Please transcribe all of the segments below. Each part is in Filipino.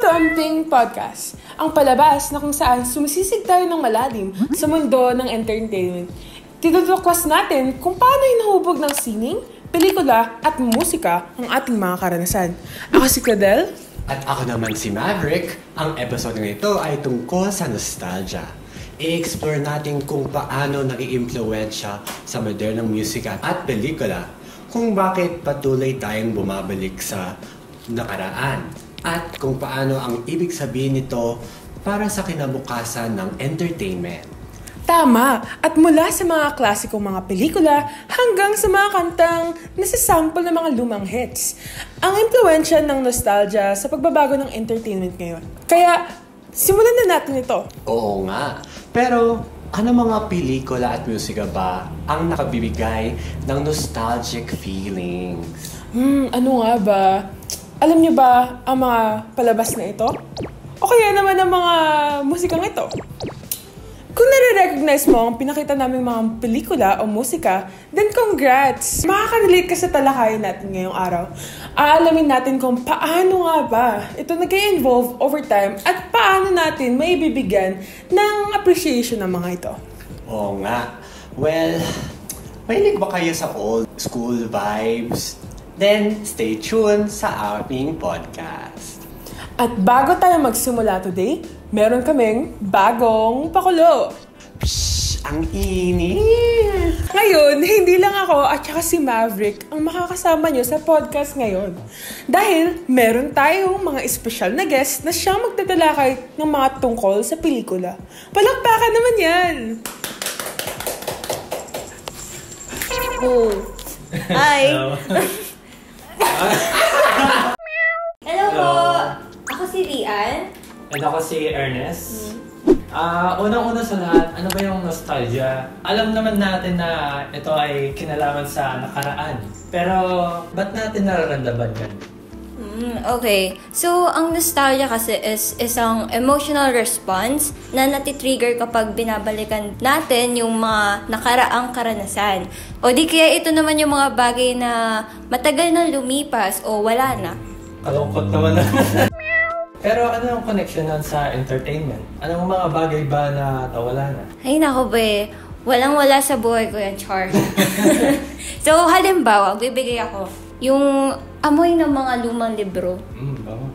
to Amping Podcast, ang palabas na kung saan sumisisig tayo ng malalim sa mundo ng entertainment. Tinutuklas natin kung paano hinuhubog ng sining, pelikula at musika ang ating mga karanasan. Ako si Claudel. At ako naman si Maverick. Ang episode nito ay tungkol sa nostalgia. I-explore natin kung paano nag-iimpluwensya sa modernong musika at pelikula, kung bakit patuloy tayong bumabalik sa nakaraan, at kung paano ang ibig sabihin nito para sa kinabukasan ng entertainment. Tama! At mula sa mga klasikong mga pelikula hanggang sa mga kantang nasisample ng mga lumang hits, ang impluwensya ng nostalgia sa pagbabago ng entertainment ngayon. Kaya, simulan na natin ito. Oo nga. Pero, ano mga pelikula at musika ba ang nakabibigay ng nostalgic feelings? Ano nga ba? Alam niyo ba ang mga palabas na ito? O kaya naman ang mga musikang ito? Kung nare-recognize mo ang pinakita naming mga pelikula o musika, then congrats! Makaka-relate ka sa talakayan natin ngayong araw. Aalamin natin kung paano nga ba ito nag-i-involve over time at paano natin maibibigyan ng appreciation ng mga ito. Oo nga. Well, mahilig ba kayo sa old school vibes? Then, stay tuned sa aming podcast. At bago tayo magsimula today, meron kaming bagong pakulo. Pshh! Ang init! Ngayon, hindi lang ako at saka si Maverick ang makakasama nyo sa podcast ngayon. Dahil meron tayong mga espesyal na guest na siyang magtatalakay ng mga tungkol sa pelikula. Palakpakan naman yan! Oh. Hi! Hello po! Ako si Rian. And ako si Ernest. Unang-una sa lahat, ano ba yung nostalgia? Alam naman natin na ito ay kinalaman sa nakaraan. Pero, ba't natin nararamdaman yan? Okay. So, ang nostalgia kasi is isang emotional response na natitrigger kapag binabalikan natin yung mga nakaraang karanasan. O di kaya ito naman yung mga bagay na matagal na lumipas o wala na. Kalungkot naman na. Pero ano yung connection nun sa entertainment? Anong mga bagay ba na nawala na? Ay nako be, walang-wala sa buhay ko yan, Char. So, halimbawa, bibigay ako yung amoy ng mga lumang libro. Bawa.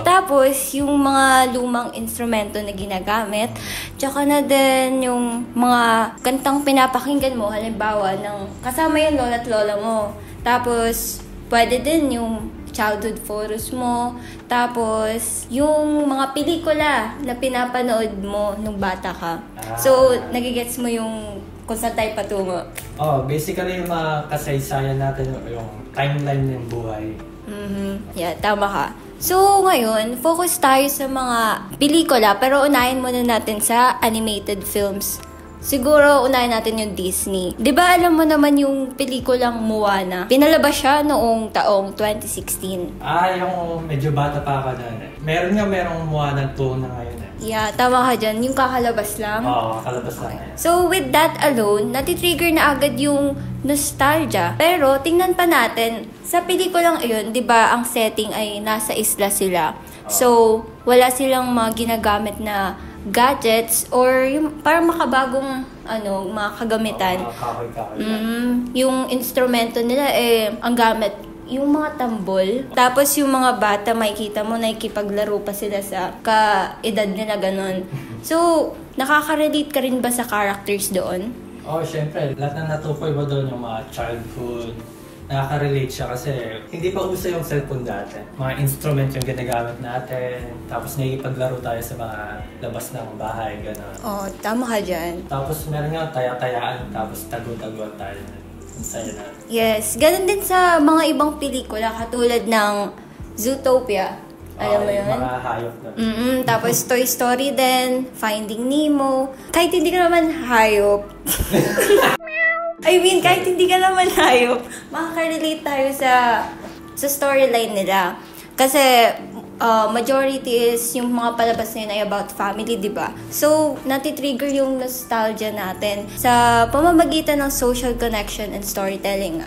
Tapos, yung mga lumang instrumento na ginagamit. Tsaka na din yung mga kantang pinapakinggan mo, halimbawa, kasama yung lola at lola mo. Tapos, pwede din yung childhood photos mo. Tapos, yung mga pelikula na pinapanood mo nung bata ka. So, nagigets mo yung kung saan tayo patungo. Basically yung mga kasaysayan natin, yung timeline ng buhay. Yeah, tama ka. So, ngayon, focus tayo sa mga pelikula, pero unahin muna natin sa animated films. Siguro, unahin natin yung Disney. Di ba alam mo naman yung pelikulang Moana? Pinalabas siya noong taong 2016. Yung medyo bata pa ka na. Merong Moana 2 na ngayon eh. Yeah, tama ka dyan. Yung kakalabas lang. Oo, kakalabas lang yan. So, with that alone, natitrigger na agad yung nostalgia. Pero, tingnan pa natin, sa pelikulang iyon, di ba, ang setting ay nasa isla sila. So, wala silang mga ginagamit na gadgets or yung parang makabagong mga kagamitan. Yung instrumento nila ang gamit yung mga tambol. Tapos yung mga bata, makikita mo, nakikipaglaro pa sila sa ka-edad nila, ganon. So, nakaka-relate ka rin ba sa characters doon? Syempre. Lahat na natukoy mo doon yung mga childhood. Nakaka-relate siya kasi hindi pa uso yung cellphone dati. Mga instrument yung ginagamit natin. Tapos nakikipaglaro tayo sa mga labas ng bahay, gano'n. Tama ka dyan. Tapos meron nga taya-tayaan, tapos tago-taguan tayo. Saya na. Yes, ganun din sa mga ibang pelikula katulad ng Zootopia. Alam mo yun? Mga hayop na. Tapos Toy Story din, Finding Nemo. Kahit hindi ka naman hayop. Kahit hindi ka naman hayop, makaka-relate tayo sa storyline nila. Kasi majority is yung mga palabas na yun ay about family, di ba? So, natitrigger yung nostalgia natin sa pamamagitan ng social connection and storytelling.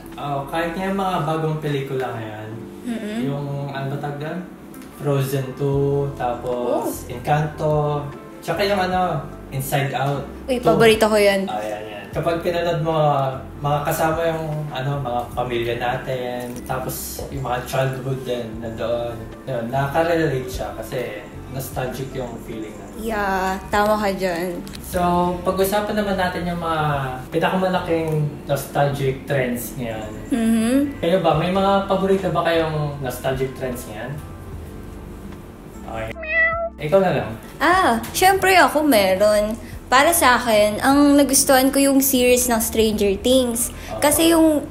Kahit nga mga bagong pelikula ngayon, yung ano ba tagdan? Frozen 2, tapos Encanto, tsaka yung Inside Out. Uy, paborito ko yan. Yan. Kapag pinanood mo, mga kasama yung mga pamilya natin, tapos yung mga childhood din nandoon. Yun, nakaka-relate siya kasi nostalgic yung feeling na. Yeah, tama ka dyan. So, pag-usapan naman natin yung mga pinakamalaking nostalgic trends ngayon. Kayo ba, may mga paborito ba kayong nostalgic trends ngayon? Okay. Ikaw na lang. Syempre ako meron. Para sa akin, ang nagustuhan ko yung series ng Stranger Things. Kasi yung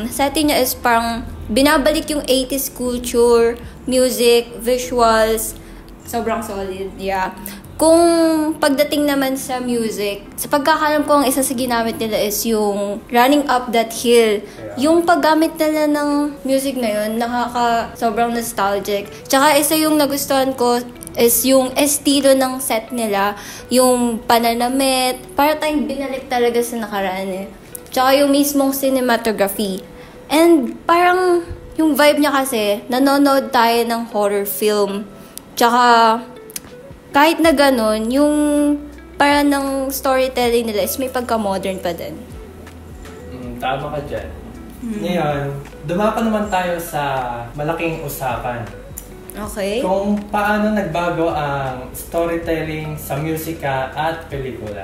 setting niya is parang binabalik yung 80s culture, music, visuals. Sobrang solid, yeah. Kung pagdating naman sa music, sa pagkakalam ko, ang isa sa ginamit nila is yung Running Up That Hill. Yung paggamit nila ng music na yun, sobrang nostalgic. Tsaka isa yung nagustuhan ko is yung estilo ng set nila, yung pananamit, para tayong binalik talaga sa nakaraan eh. Tsaka yung mismong cinematography. And parang yung vibe niya kasi, nanonood tayo ng horror film. Tsaka kahit na ganun, yung parang ng storytelling nila is may pagka-modern pa din. Tama ka dyan. Ngayon, dumako naman tayo sa malaking usapan. Okay. Kung paano nagbago ang storytelling sa musika at pelikula.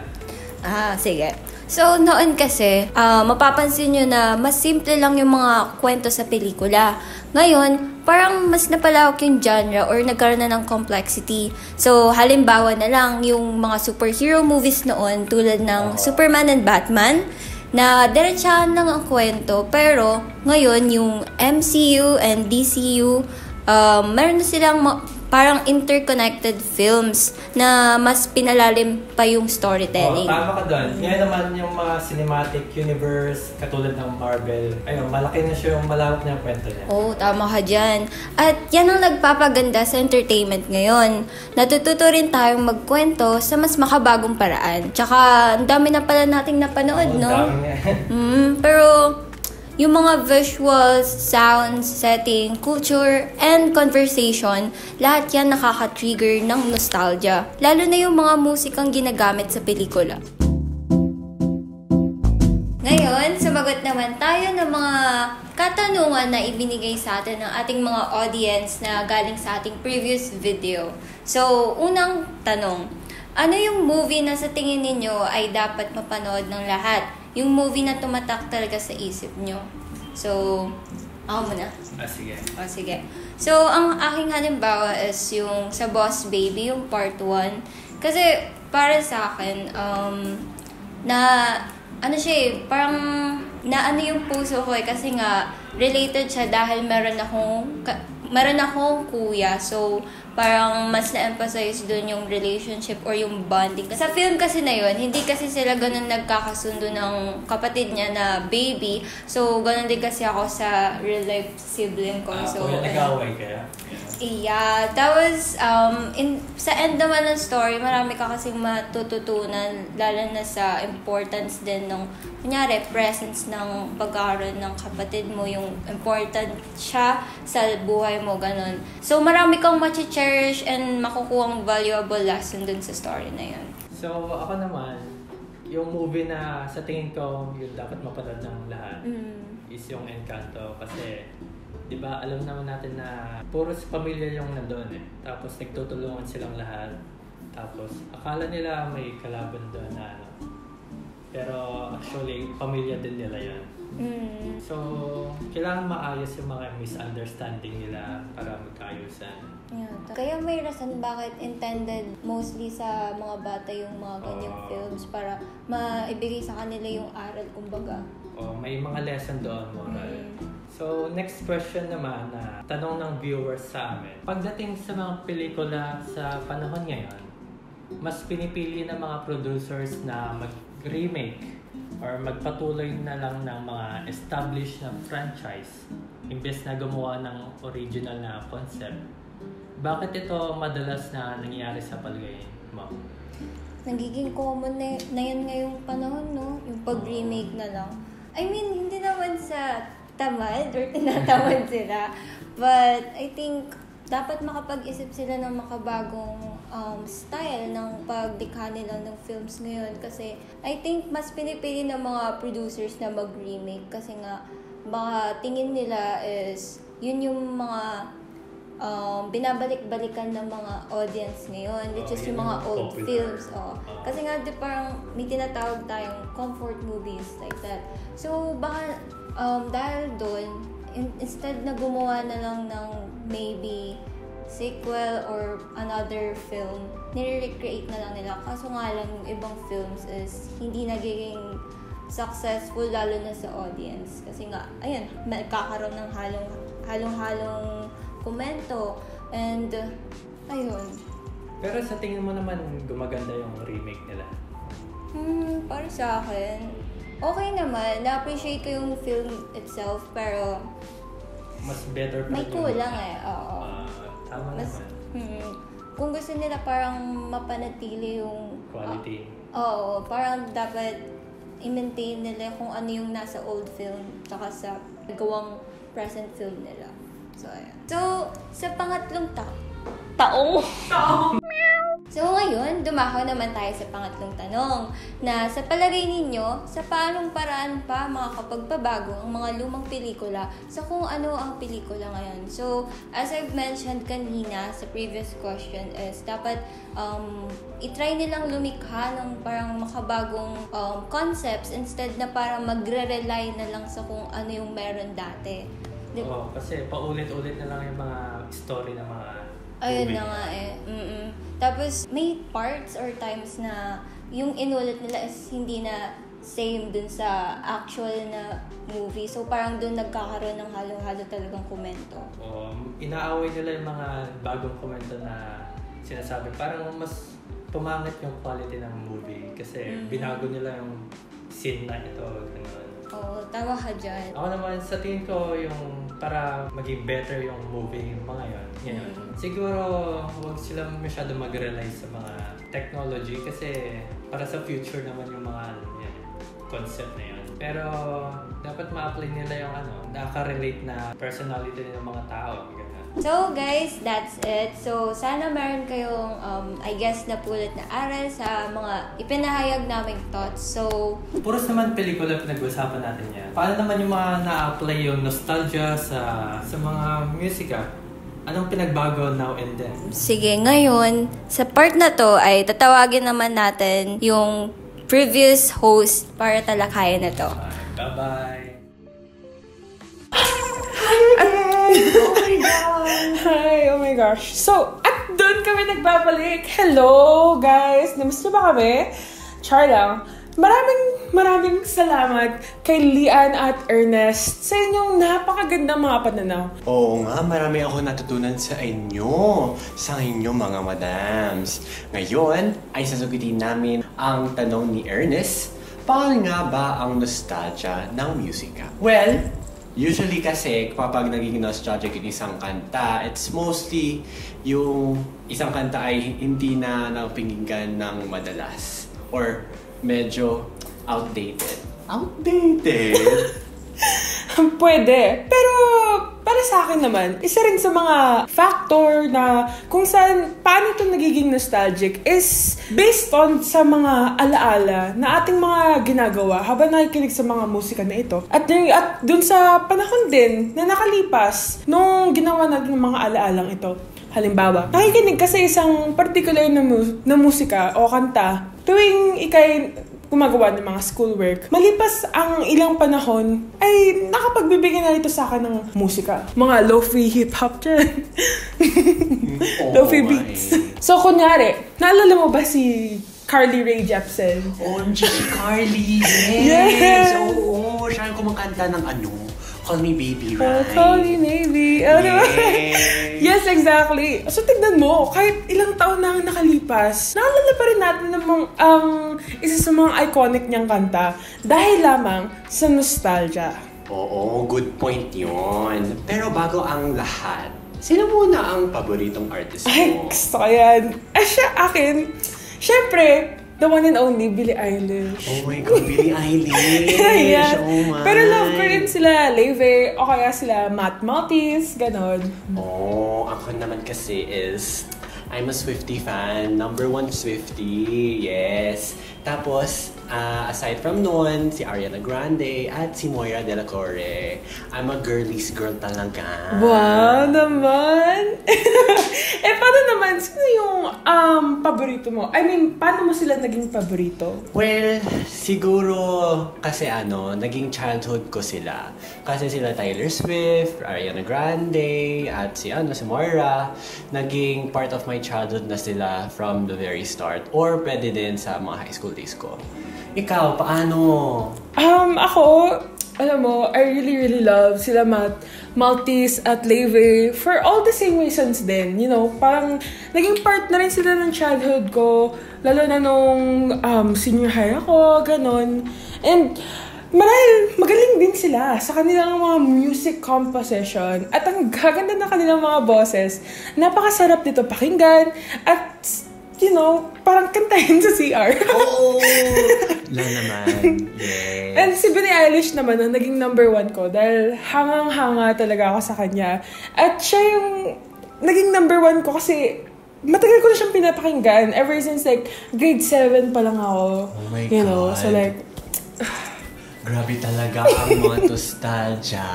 Sige. So, noon kasi, mapapansin nyo na mas simple lang yung mga kwento sa pelikula. Ngayon, parang mas napalawak yung genre or nagkaroon na ng complexity. So, halimbawa na lang yung mga superhero movies noon tulad ng Superman and Batman na diretsahan lang ang kwento. Pero, ngayon, yung MCU and DCU, meron na silang parang interconnected films na mas pinalalim pa yung storytelling. Tama ka doon. Ngayon naman yung mga cinematic universe, katulad ng Marvel, ayun, malaki na siya yung malawak na yung kwento niya. Tama ka dyan. At yan ang nagpapaganda sa entertainment ngayon. Natututo rin tayong magkwento sa mas makabagong paraan. Tsaka, ang dami na pala nating napanood, no? Pero, yung mga visuals, sounds, setting, culture, and conversation, lahat yan nakaka-trigger ng nostalgia. Lalo na yung mga musikang ginagamit sa pelikula. Ngayon, sumagot naman tayo ng mga katanungan na ibinigay sa atin ng ating mga audience na galing sa ating previous video. So, unang tanong, ano yung movie na sa tingin ninyo ay dapat mapanood ng lahat? Yung movie na tumatak talaga sa isip nyo. So, ako muna. Sige. Sige. So, ang aking halimbawa is yung sa Boss Baby, yung part 1. Kasi, para sa akin, parang naano yung puso ko eh. Kasi nga, related siya dahil meron akong kuya. So, parang mas na-emphasize doon yung relationship or yung bonding. Sa film kasi na yun, hindi kasi sila ganun nagkakasundo ng kapatid niya na baby. So, ganun din kasi ako sa real life sibling ko. So, nag-away kaya? Yeah. Tapos, sa end naman ng story, marami ka kasing matututunan, lalo na sa importance din ng, kunyari, presence ng pagkakaroon ng kapatid mo, yung important siya sa buhay mo, ganun. So, marami kang cherish and makukuhang valuable lesson dun sa story na yun. So, ako naman, yung movie na sa tingin ko yung dapat mapanood ng lahat is yung Encanto. Kasi, di ba, alam naman natin na puro sa pamilya yung nandoon eh. Tapos, nagtutulungan silang lahat. Tapos, akala nila may kalaban doon na pero actually, pamilya din nila yan. So, kailangan maayos yung mga misunderstanding nila para magkaayusan. Yeah. Kaya may rason bakit intended mostly sa mga bata yung mga ganyang films para maibigay sa kanila yung aral, kumbaga. May mga lesson doon, moral. So, next question naman na tanong ng viewers sa amin. Pagdating sa mga pelikula sa panahon ngayon, mas pinipili ng mga producers na mag-remake or magpatuloy na lang ng mga established na franchise imbes na gumawa ng original na concept. Bakit ito madalas na nangyayari sa palagay mo? Nagiging common na yan ngayong panahon, no? Yung pag-remake na lang. I mean, hindi naman sa tamad or tinatamad sila. But I think dapat makapag-isip sila ng makabagong style ng paglikha nila ng films ngayon. Kasi I think mas pinipili ng mga producers na mag-remake kasi nga baka tingin nila is yun yung mga binabalik-balikan ng mga audience ngayon, which is yung mga old films. Kasi nga, parang may tinatawag tayong comfort movies like that. So, baka dahil doon, instead na gumawa na lang ng maybe sequel or another film, nire-recreate na lang nila. Kaso nga lang, yung ibang films is hindi nagiging successful lalo na sa audience. Kasi nga, ayun, magkakaroon ng halong-halong komento and ayun. Pero sa tingin mo naman gumaganda yung remake nila? Para sa akin, okay naman. Na-appreciate ko yung film itself pero mas better pa may kulang Oo. Tama mas, naman. Kung gusto nila parang mapanatili yung quality. Oo, parang dapat i-maintain nila kung ano yung nasa old film tsaka sa gawang present film nila. So, ayan. So, sa pangatlong taong. So, ngayon, dumako naman tayo sa pangatlong tanong na sa palagay ninyo, sa paanong paraan pa makakapagpabago ang mga lumang pelikula sa kung ano ang pelikula ngayon. So, as I've mentioned kanina sa previous question is dapat itry nilang lumikha ng parang makabagong concepts instead na parang magre-rely na lang sa kung ano yung meron dati. Oo, kasi paulit-ulit na lang yung mga story ng mga ayun movie. na nga Tapos, may parts or times na yung inulit nila is hindi na same dun sa actual na movie. So, parang dun nagkakaroon ng halo-halo talagang komento. Inaaway nila yung mga bagong komento na sinasabi. Parang mas pumangit yung quality ng movie kasi binago nila yung scene na ito. Ganun. Oo, tama ka dyan. Ako naman, sa tingin ko, yung para maging better yung movie yung mga yun. Siguro, huwag sila masyado mag-rely sa mga technology kasi para sa future naman yung mga concept na yun. Pero, dapat ma-apply nila yung nakaka-relate na personality ng mga tao. Ganun. So guys, that's it. So sana meron kayong I guess napulot na aral sa mga ipinahayag naming thoughts. So puros naman pelikula pinag-usapan natin yan. Paano naman yung mga na-apply yung nostalgia sa mga musika? Anong pinagbago now and then? Sige, ngayon sa part na to ay tatawagin naman natin yung previous host para talakayan na to. Bye-bye! Hi, oh my gosh. So, at doon kami nagbabalik. Hello, guys. Namusta ba kami? Char lang. Maraming salamat kay Lian at Ernest sa inyong napakagandang mga pananaw. Oo nga, marami ako natutunan sa inyong mga madams. Ngayon ay sasagutin namin ang tanong ni Ernest. Paano nga ba ang nostalgia ng musika? Well, usually kasi kapag naging nostalgic yung isang kanta, it's mostly yung isang kanta ay hindi na napakinggan ng madalas or medyo outdated. Pwede. Pero para sa akin naman, isa rin sa mga factor na kung saan paano ito nagiging nostalgic is based on sa mga alaala na ating mga ginagawa habang nakikinig sa mga musika na ito. At dun sa panahon din na nakalipas nung ginawa natin ng mga alaalang ito. Halimbawa, nakikinig ka sa isang particular na musika o kanta tuwing ikay gumagawa ng mga schoolwork. Malipas ang ilang panahon, ay nakapagbibigay na ito sa akin ng musika. Mga lo-fi hip-hop dyan. Lo-fi beats. So, kunyari, naalala mo ba si Carly Rae Jepsen? OMG, si Carly! Yes! Oo, siya yung kumakanta ng Call Me Baby, right? Call Me Baby. Yes, exactly. So, tignan mo, kahit ilang taon na ang nakalipas, naalala pa rin natin namang isa sa mga iconic niyang kanta dahil lamang sa nostalgia. Oo, good point yun. Pero bago ang lahat, sino muna ang paboritong artist mo? Ay, gusto ko yan. Siya, akin, syempre, The one and only, Billie Eilish. Oh my God, Billie Eilish! Yeah. Oh my! Pero love ko rin sila Leve, o kaya sila Matt Maltese, ganon. Oh, ako naman kasi is, I'm a Swiftie fan. Number 1 Swiftie, yes. Tapos, aside from noon, si Ariana Grande at si Moira De La Torre. I'm a girlies girl talaga. Wow naman! Paano naman? Sino yung paborito mo? I mean, paano mo sila naging paborito? Well, siguro kasi naging childhood ko sila. Kasi sila Taylor Swift, Ariana Grande, at si Moira. Naging part of my childhood na sila from the very start. Or pwede din sa mga high school days ko. Ikaw, paano? Ako, alam mo, I really love sila Maltese at Leve for all the same reasons din. You know, parang naging part na rin sila ng childhood ko, lalo na nung senior high ako, ganon. And marahil magaling din sila sa kanilang mga music composition at ang gaganda na kanilang mga boses. Napakasarap nito pakinggan at you know, parang kantahin sa CR. Oo! Lang naman. Yes. And si Billie Eilish naman, naging number 1 ko dahil hangang-hanga talaga ako sa kanya. At siya yung naging number 1 ko kasi matagal ko na siyang pinapakinggan ever since like grade 7 pa lang ako. Oh my you God. know, so like... Grabe talaga ang mga nostalgia.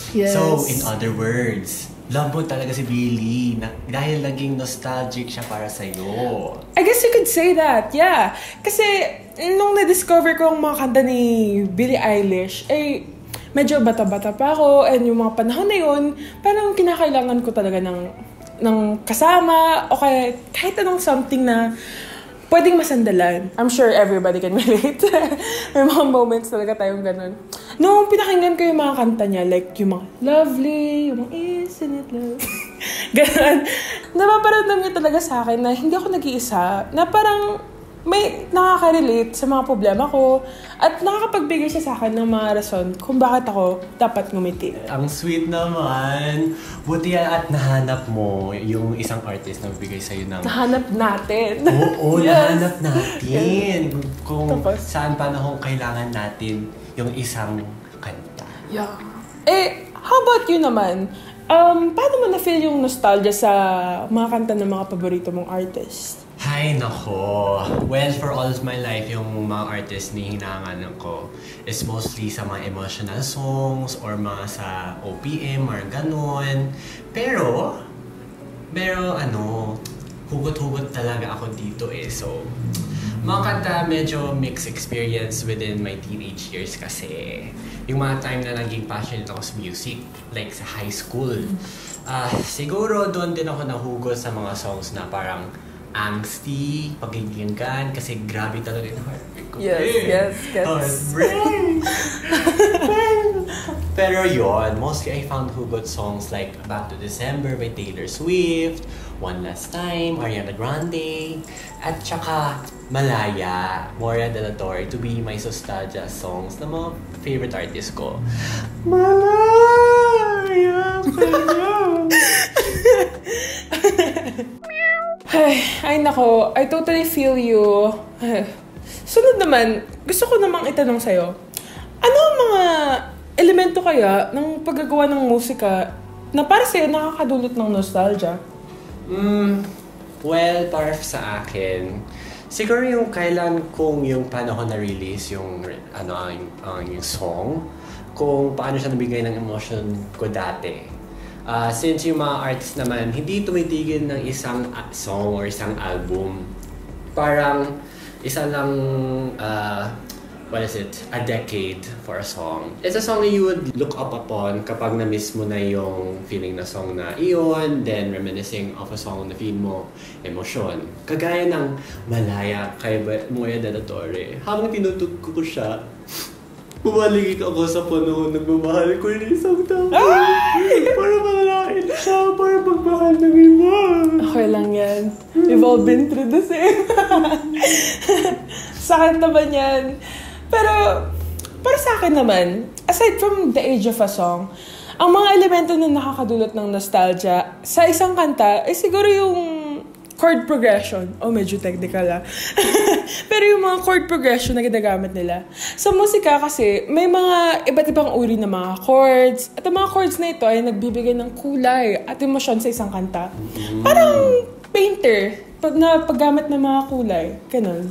Yes. So, in other words, love mo talaga si Billie dahil naging nostalgic siya para sa'yo. I guess you could say that, yeah. Kasi nung na-discover ko ang mga kanta ni Billie Eilish, medyo bata-bata pa ako and yung mga panahon na yun, parang kinakailangan ko talaga ng kasama o kaya kahit anong something na pwedeng masandalan. I'm sure everybody can relate. May mga moments talaga tayong ganun. Nung pinakinggan ko yung mga kanta niya, like yung mga lovely, yung mga isn't it love? Ganun. Napaparamdam niya talaga sa akin na hindi ako nag-iisa, na parang may nakaka-relate sa mga problema ko at nakakapagbigay siya sa akin ng mga rason kung bakit ako dapat ngumiti. Ang sweet naman. Buti at nahanap mo yung isang artist na bigay sa'yo ng... Nahanap natin. Oo, Yes. nahanap natin. Kung Tapos? saan panahon kailangan natin yung isang kanta. Yeah. How about you naman? Paano mo na-feel yung nostalgia sa mga kanta ng mga paborito mong artist? Hay nako. Well, for all of my life, yung mga artist ni hinanganan ko is mostly sa mga emotional songs or mga sa OPM or ganun. Pero hugot-hugot talaga ako dito So, mga kanta medyo mixed experience within my teenage years kasi yung mga time na naging passionate ako sa music, like sa high school. Siguro doon din ako nahugot sa mga songs na parang angsty, pagiginggan, kasi grabe talaga yung heartbreak ko. Yes. Heartbreak! Pero yun, mostly I found hugot songs like Back to December by Taylor Swift, One Last Time, Ariana Grande, at saka Malaya, Moira De La Torre to be my nostalgia songs na mga favorite artists ko. Malaya kayo! Ay nako, I totally feel you. Sunod naman, gusto ko namang itanong sa'yo, ano ang mga elemento kaya ng paggagawa ng musika na para sa'yo nakakadulot ng nostalgia? Well, para sa akin, siguro yung kailan kung yung panahon na-release yung song, kung paano siya nabigay ng emotion ko dati. Since yung mga artists naman, hindi tumitigil ng isang song or isang album. Parang isa lang, a decade for a song. It's a song that you would look up upon kapag na-miss mo na yung feeling na song na iyon, then reminiscing of a song na feel mo emosyon. Kagaya ng Malaya kay Moira De La Torre. Habang tinutugko ko siya, bumaligid ako sa panahon na nagmamahal ko yung isang tao. Para malalain siya, para magmahal ng iba. Okay lang yan. We've all been through the same. Sa akin naman yan. Pero, para sa akin naman, aside from the age of a song, ang mga elemento na nakakadulot ng nostalgia sa isang kanta, siguro yung chord progression. Medyo technical Pero yung mga chord progression na ginagamit nila. Sa musika kasi, may mga iba't ibang uri ng mga chords. At ang mga chords na ito ay nagbibigay ng kulay at emosyon sa isang kanta. Parang painter na paggamit ng mga kulay. Ganun.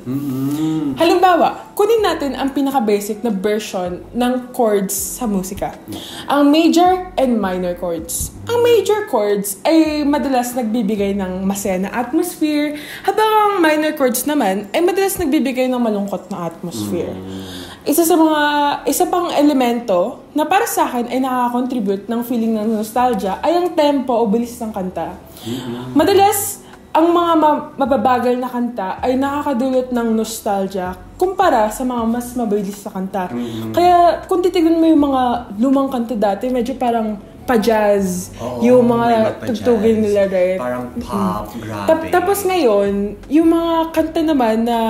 Halimbawa, kunin natin ang pinaka-basic na version ng chords sa musika. Ang major and minor chords. Ang major chords ay madalas nagbibigay ng masaya na atmosphere, habang ang minor chords naman ay madalas nagbibigay ng malungkot na atmosphere. Isa pang elemento na para sa akin ay nakaka-contribute ng feeling ng nostalgia ay ang tempo o bilis ng kanta. Madalas, ang mga mababagal na kanta ay nakakadulot ng nostalgia kumpara sa mga mas mabilis na kanta. Kaya kung titignan mo yung mga lumang kanta dati, medyo parang pa-jazz. Yung mga tugtugin nila, right? Parang pop, grabe. Tapos ngayon, yung mga kanta naman na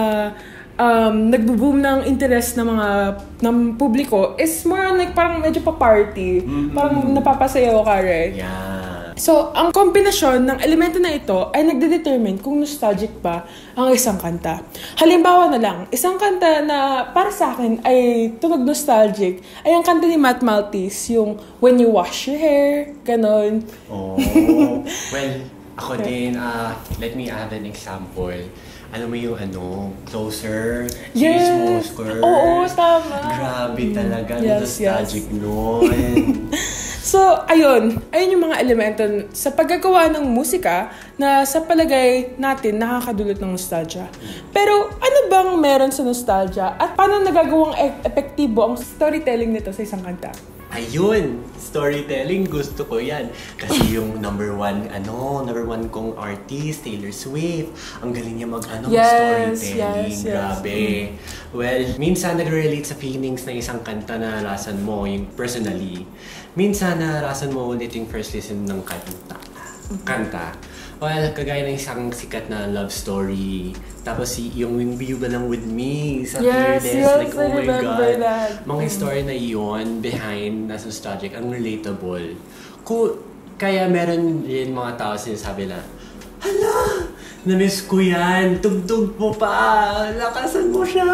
nagbo-boom ng interest ng publiko is more on like parang medyo pa-party. Parang napapasayaw ka, right? Yeah. So, ang kombinasyon ng elemento na ito ay nagde-determine kung nostalgic ba ang isang kanta. Halimbawa na lang, isang kanta na para sa akin ay tunog nostalgic ay ang kanta ni Matt Maltese, yung When You Wash Your Hair, ganon. Well, ako din, let me add an example. Alam mo yung Closer, Yes! Skirt. Oo, tama. Grabe talaga, Yes, nostalgic nun. So, ayun yung mga elemento sa paggagawa ng musika na sa palagay natin nakakadulot ng nostalgia. Pero ano bang meron sa nostalgia at paano nagagawang epektibo ang storytelling nito sa isang kanta? Ayun, storytelling, gusto ko yan. Kasi yung number one kong artist, Taylor Swift, ang galing niya storytelling. Yes. Grabe. Well, minsan nagre-relate sa feelings ng isang kanta na narasan mo, yung personally. Minsan narasan mo ulit yung first listen ng kanta. Well, kagaya ng isang sikat na love story. Tapos yung You Belong With Me sa Fearless. Like, oh my God. That. Mga story na iyon behind na nostalgic, ang relatable. Kaya meron rin mga tao sinasabi na, hala! Na-miss ko yan. Tugtog mo pa. Lakasan mo siya.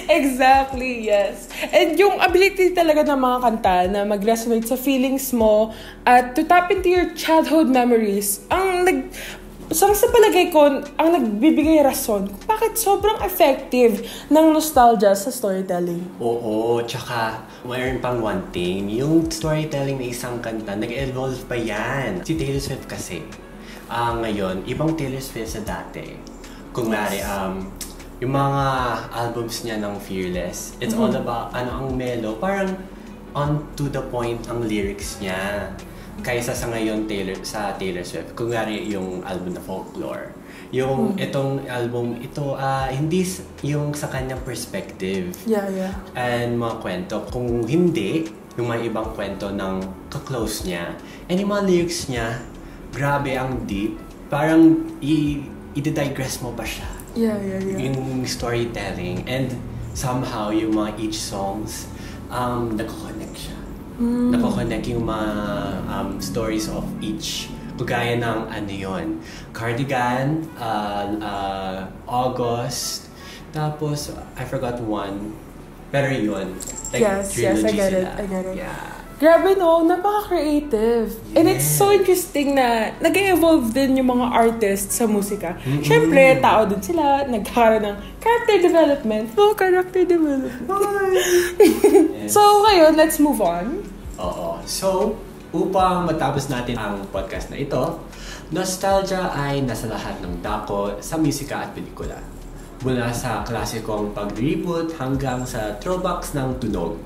Exactly, yes. And yung ability talaga ng mga kanta na mag-resonate sa feelings mo at to tap into your childhood memories, sa palagay ko, ang nagbibigay rason kung bakit sobrang effective ng nostalgia sa storytelling. Oo, tsaka mayroon pang one thing. Yung storytelling ng isang kanta, nag-evolve pa yan. Si Taylor Swift kasi. Ngayon, ibang Taylor Swift sa dati. Kung yung mga albums niya ng Fearless, it's all about, ang mellow, parang on to the point ang lyrics niya. Kaysa sa ngayon sa Taylor Swift, kung yung album na Folklore. Yung itong album, hindi yung sa kanyang perspective. Yeah. And mga kwento. Kung hindi, yung mga ibang kwento ng ka-close niya. And yung mga lyrics niya, grabe ang deep. Parang i-digress mo pa siya. Yeah. Yung storytelling. And somehow, yung mga each songs, nagko-connect siya. Nagko-connect yung mga stories of each. Kagaya ng Cardigan, August, tapos, I forgot one. Pero yun. Like, yes, I get it. Yeah. Grabe napaka-creative. And it's so interesting na nag-evolve din yung mga artists sa musika. Siyempre, tao din sila, nagkakaroon ng character development. Character development. Yes. So, ngayon, let's move on. Oo. So, upang matapos natin ang podcast na ito, nostalgia ay nasa lahat ng dako sa musika at pelikula. Mula sa klasikong pag-reboot hanggang sa throwbacks ng tunog.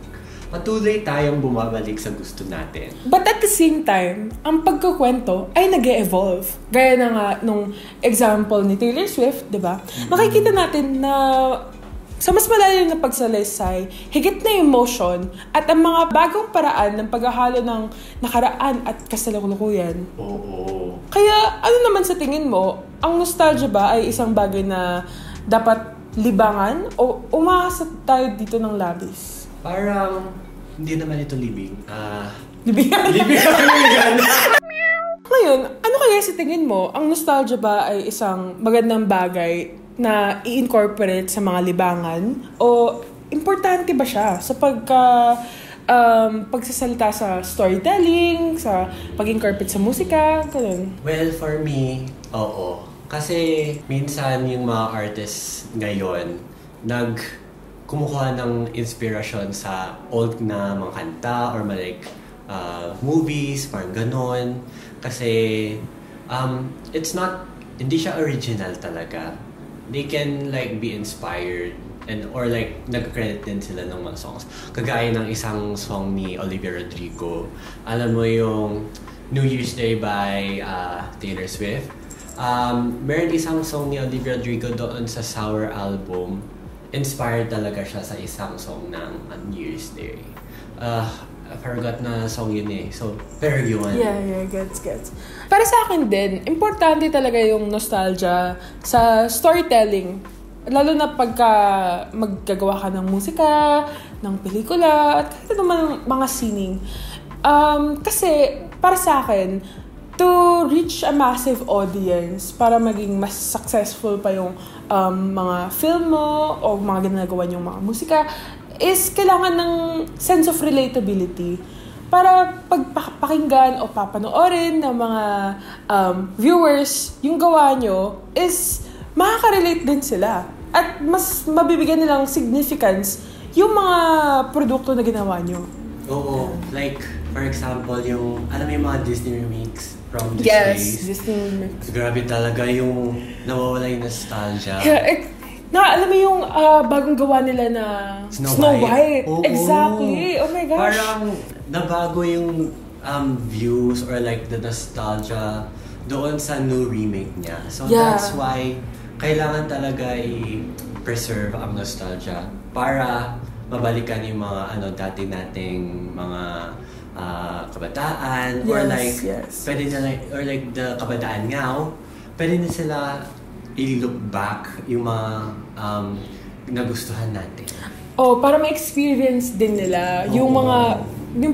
Patuloy tayong bumabalik sa gusto natin. But at the same time, ang pagkukwento ay nag-e-evolve. Gaya na nga nung example ni Taylor Swift, di ba? Makikita natin na sa mas malalim na pagsalaysay, higit na emotion at ang mga bagong paraan ng paghahalo ng nakaraan at kasalukuyan. Oo. Kaya ano naman sa tingin mo, ang nostalgia ba ay isang bagay na dapat libangan o umaasa tayo dito ng labis? Parang, hindi naman ito libing. Libangan? Libangan. Ngayon, ano kaya kaya sa tingin mo, ang nostalgia ba ay isang magandang bagay na i-incorporate sa mga libangan? O importante ba siya sa pagsasalita sa storytelling, sa pag-incorporate sa musika, ganun? Well, for me, oo. Kasi minsan yung mga artists ngayon, kumukuha ng inspiration sa old na mga kanta or movies, parang ganon. Kasi it's not, hindi siya original talaga. They can be inspired or nag-credit din sila ng mga songs. Kagaya ng isang song ni Olivia Rodrigo. Alam mo yung New Year's Day by Taylor Swift. Meron isang song ni Olivia Rodrigo doon sa Sour album. Inspired talaga siya sa isang song ng New Year's Day. I forgot na song yun eh. So, pero yun. Yeah, gets. Para sa akin din, importante talaga yung nostalgia sa storytelling. Lalo na pagka maggagawa ka ng musika, ng pelikula, at kahit naman mga sining. Kasi, para sa akin, to reach a massive audience, para maging mas successful pa yung mga film mo o mga ginagawa niyong mga musika, is kailangan ng sense of relatability. Para pagpakinggan o papanoorin ng mga viewers, yung gawa nyo is makaka-relate din sila. At mas mabibigyan nilang significance yung mga produkto na ginawa nyo. Oo. For example, alam mo yung mga Disney remakes from these days? Yes, Disney remakes. Grabe talaga yung nawawala yung nostalgia. Alam mo yung bagong gawa nila na Snow White. Oo. Exactly. Oh my gosh. Parang nabago yung views or the nostalgia doon sa new remake niya. So that's why kailangan talaga i-preserve ang nostalgia para mabalikan yung mga dati nating mga kabataan pwede na the kabataan now, pwede na sila i-look back yung mga nagustuhan natin. Para ma-experience din nila yung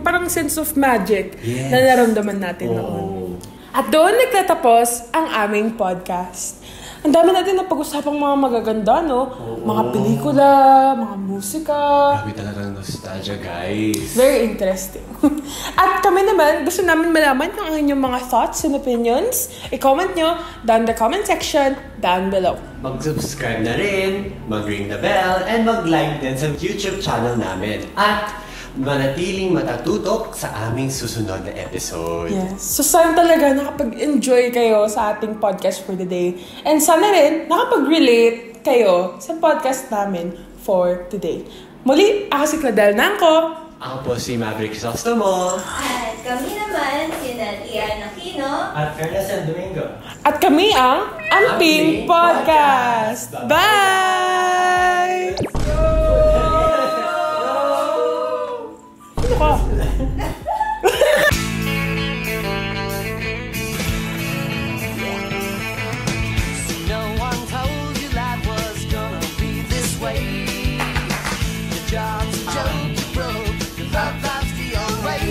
parang sense of magic na naramdaman natin noon. At doon nagtatapos ang aming podcast. Ang dami natin na pag-usapang mga magaganda, no? Mga pelikula, mga musika. Grabe talagang nostalgia, guys. Very interesting. At kami naman, gusto namin malaman ang inyong mga thoughts and opinions. I-comment nyo down the comment section down below. Mag-subscribe na rin, mag-ring the bell, and mag-like din sa YouTube channel namin. At manatiling matatutok sa aming susunod na episode. Yes. So sana talaga nakapag-enjoy kayo sa ating podcast for the day. And sana rin nakapag-relate kayo sa podcast namin for today. Muli, ako si Claudel Nangco. Ako po si Maverick Crisostomo. At kami naman, si Ian Aquino. At Ernest Domingo. At kami ang Amping Podcast. Bye! Ano ka? No one told you life was gonna be this way. Your job's a joke, you broke, your love life's the old way.